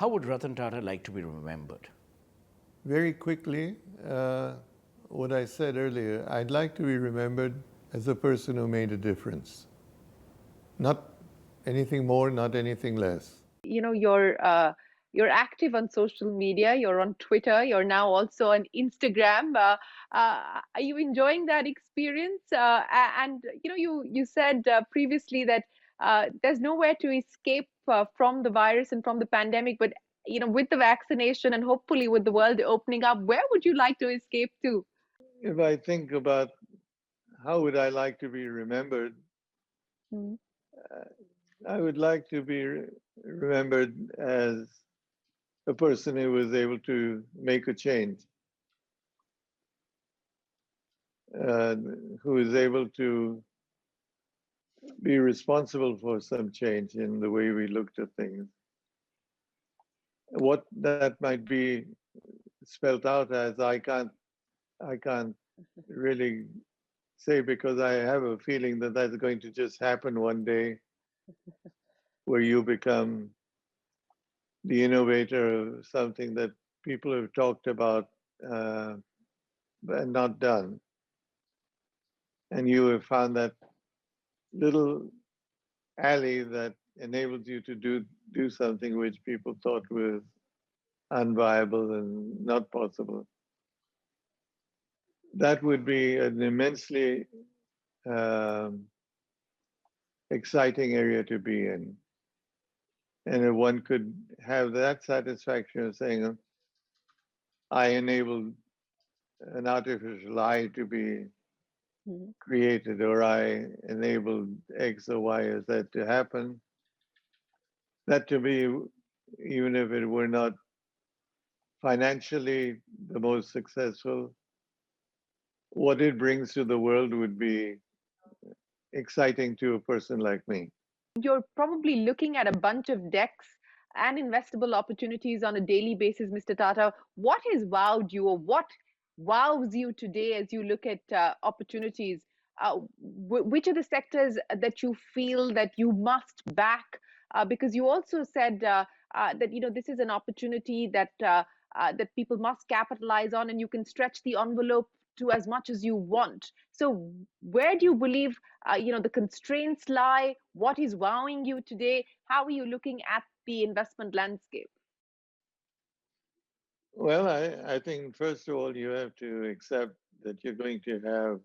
How would Ratan Tata like to be remembered? Very quickly, what I said earlier, I'd like to be remembered as a person who made a difference. Not anything more, not anything less. You're active on social media. You're on Twitter. You're now also on Instagram. Are you enjoying that experience? And you said previously that there's nowhere to escape from the virus and from the pandemic. But with the vaccination and hopefully with the world opening up, where would you like to escape to? If I think about how would I like to be remembered, Mm. I would like to be remembered as a person who was able to make a change, uh, who is able to be responsible for some change in the way we looked at things. What that might be spelt out as, I can't really say, because I have a feeling that that's going to just happen one day, where you become the innovator of something that people have talked about and not done. And you have found that little alley that enables you to do something which people thought was unviable and not possible. That would be an immensely um, exciting area to be in. And if one could have that satisfaction of saying, I enabled an artificial eye to be Mhm. created, or I enabled X or Y or Z to happen, that to me, even if it were not financially the most successful, what it brings to the world would be exciting to a person like me. You're probably looking at a bunch of decks and investable opportunities on a daily basis, Mr. Tata. What has wowed you, or what wows you today as you look at opportunities? Which are the sectors that you feel that you must back? Because you also said that this is an opportunity that people must capitalize on, and you can stretch the envelope to as much as you want. So, where do you believe the constraints lie? What is wowing you today? How are you looking at the investment landscape? Well, I think first of all, you have to accept that you're going to have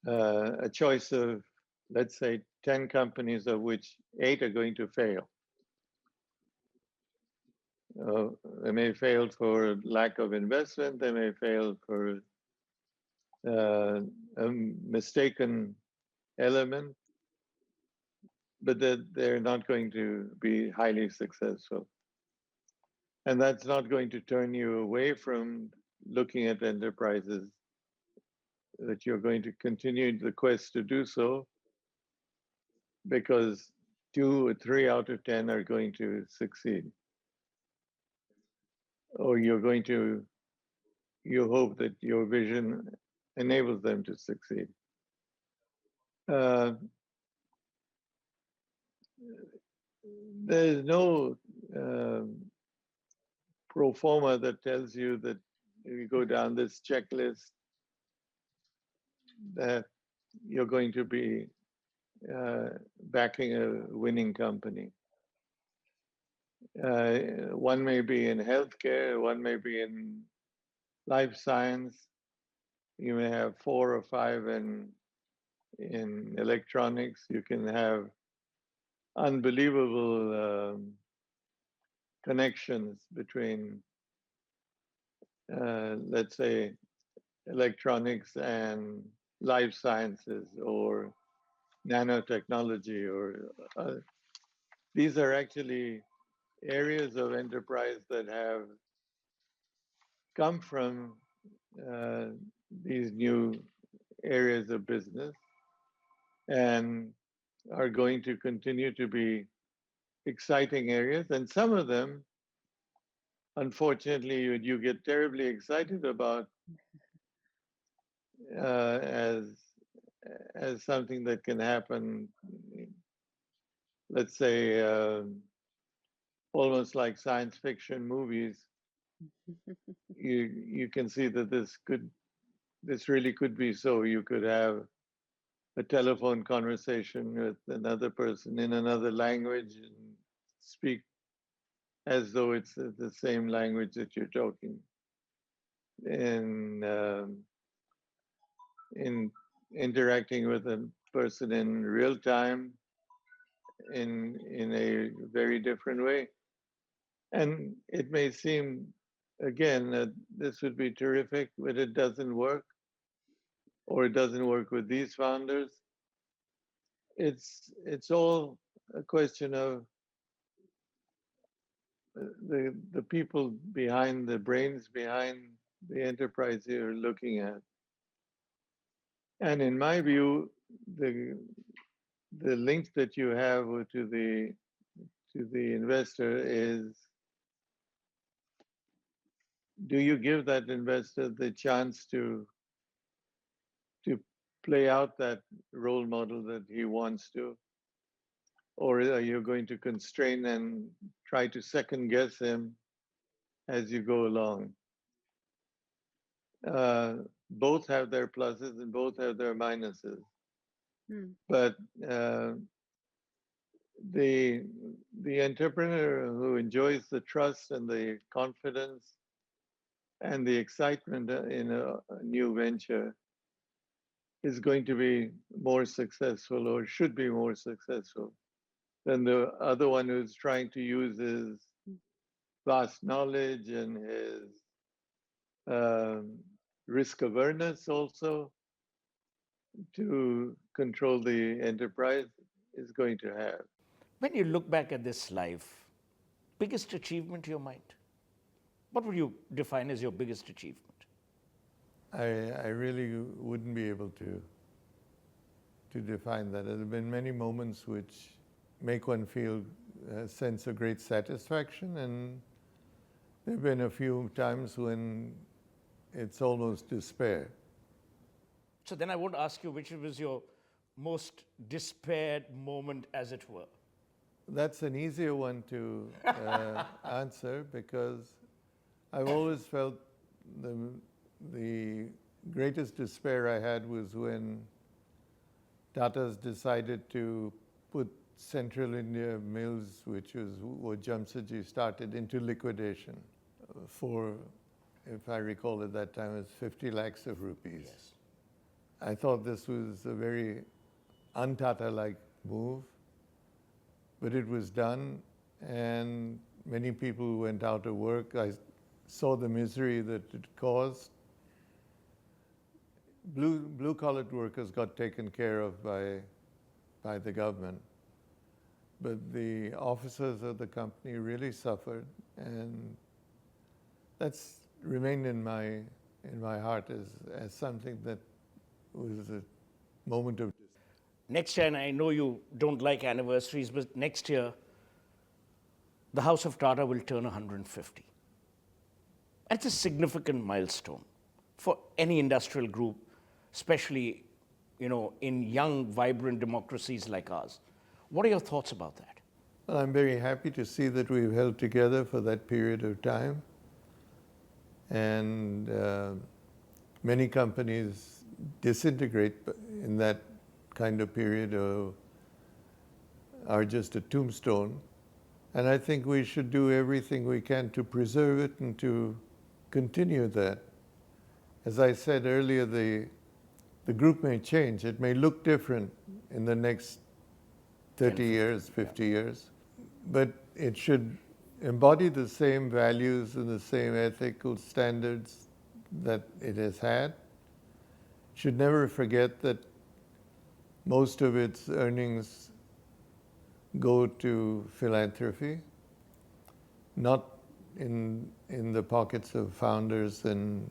a choice of, let's say, 10 companies, of which 8 are going to fail. Uh, they may fail for lack of investment, they may fail for a mistaken element, but that they're not going to be highly successful. And that's not going to turn you away from looking at enterprises, that you're going to continue the quest to do so, because 2 or 3 out of 10 are going to succeed. Or you hope that your vision enables them to succeed. Uh, there's no pro forma that tells you that if you go down this checklist, that you're going to be backing a winning company. One may be in healthcare, one may be in life science. You may have 4 or 5 in electronics. You can have unbelievable connections between, let's say, electronics and life sciences, or nanotechnology, or these are actually areas of enterprise that have come from uh, these new areas of business, and are going to continue to be exciting areas. And some of them, unfortunately, you get terribly excited about uh, as as something that can happen, let's say, almost like science fiction movies, you can see that this really could be so. You could have a telephone conversation with another person in another language and speak as though it's the same language that you're talking in interacting with a person in real time in a very different way. And it may seem again that this would be terrific, but it doesn't work, or it doesn't work with these founders. It's all a question of the people behind, the brains behind the enterprise you're looking at. And in my view, the link that you have to the investor is, do you give that investor the chance to play out that role model that he wants to, or are you going to constrain and try to second guess him as you go along? Both have their pluses and both have their minuses. But the entrepreneur who enjoys the trust and the confidence and the excitement in a new venture is going to be more successful, or should be more successful, than the other one who's trying to use his vast knowledge and his risk awareness also to control the enterprise is going to have. When you look back at this life, biggest achievement to your mind? What would you define as your biggest achievement? I really wouldn't be able to define that. There have been many moments which make one feel a sense of great satisfaction, and there have been a few times when it's almost despair. So then I won't ask you which was your most despaired moment, as it were. That's an easier one to answer, because I've always felt the greatest despair I had was when Tata's decided to put Central India Mills, which was what Jamsetji started, into liquidation for, if I recall at that time, it was 50 lakhs of rupees. Yes. I thought this was a very un-Tata-like move, but it was done, and many people went out of work. I saw the misery that it caused. Blue-collared workers got taken care of by the government, but the officers of the company really suffered, and that's remained in my heart as something that was a moment of. Next year, and I know you don't like anniversaries, but next year, the House of Tata will turn 150. That's a significant milestone for any industrial group, especially, in young, vibrant democracies like ours. What are your thoughts about that? Well, I'm very happy to see that we've held together for that period of time. And many companies disintegrate in that kind of period, or are just a tombstone. And I think we should do everything we can to preserve it and to continue that. As I said earlier, the group may change. It may look different in the next 30 years, 50 years, but it should embody the same values and the same ethical standards that it has had. Should never forget that most of its earnings go to philanthropy, not in the pockets of founders and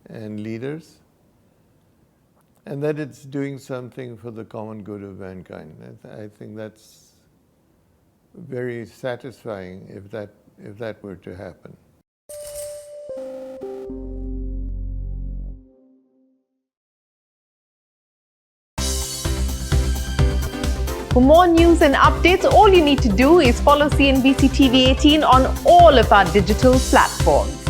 leaders, and that it's doing something for the common good of mankind. I think that's very satisfying if that were to happen. For more news and updates, all you need to do is follow CNBC TV 18 on all of our digital platforms.